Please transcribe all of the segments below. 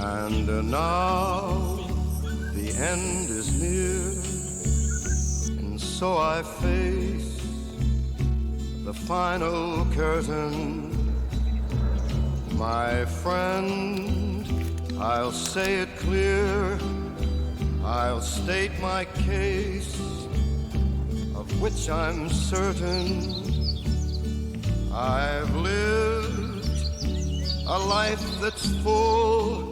And now the end is near, and so I face the final curtain. My friend, I'll say it clear, I'll state my case, of which I'm certain. I've lived a life that's full.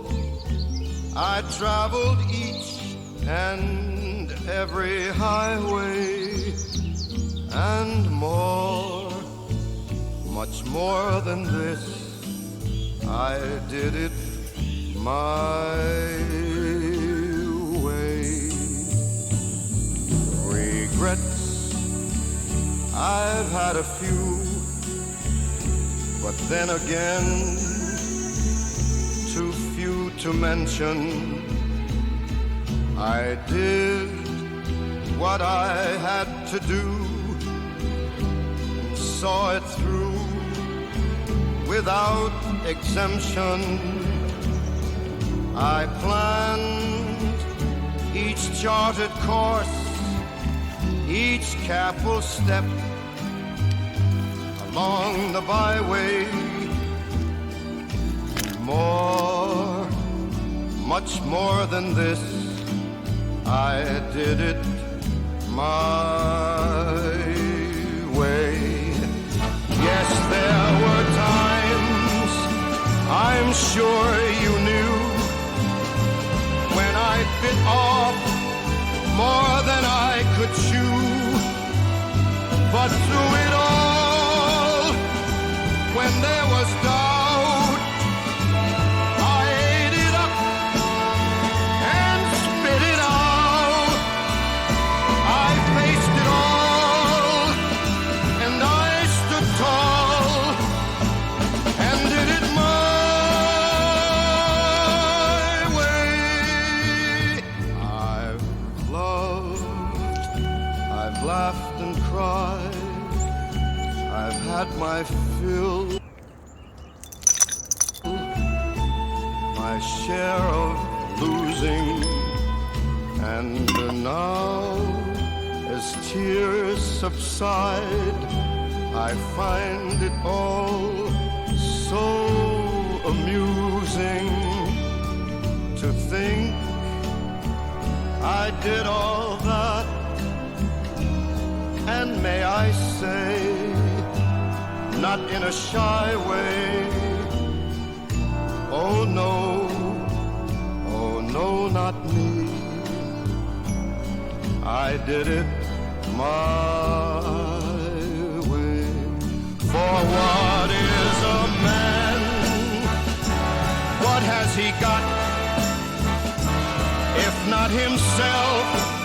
I traveled each and every highway, and more, much more than this, I did it my way. Regrets, I've had a few, but then again, too few to mention. I did what I had to do, and saw it through without exemption. I planned each charted course, each careful step along the byway. More, much more than this, I did it my way. Yes, there were times, I'm sure you knew, when I bit off more than I could chew. But through it all, when there was doubt, I ate it up and spit it out. I faced it all, and I stood tall, and did it my way. I've loved, I've laughed and cried, I've had my fill, my share of losing, and now, as tears subside, I find it all so amusing to think I did all that, and may I say, not in a shy way. Oh no, not me. I did it my way. For what is a man? What has he got, if not himself?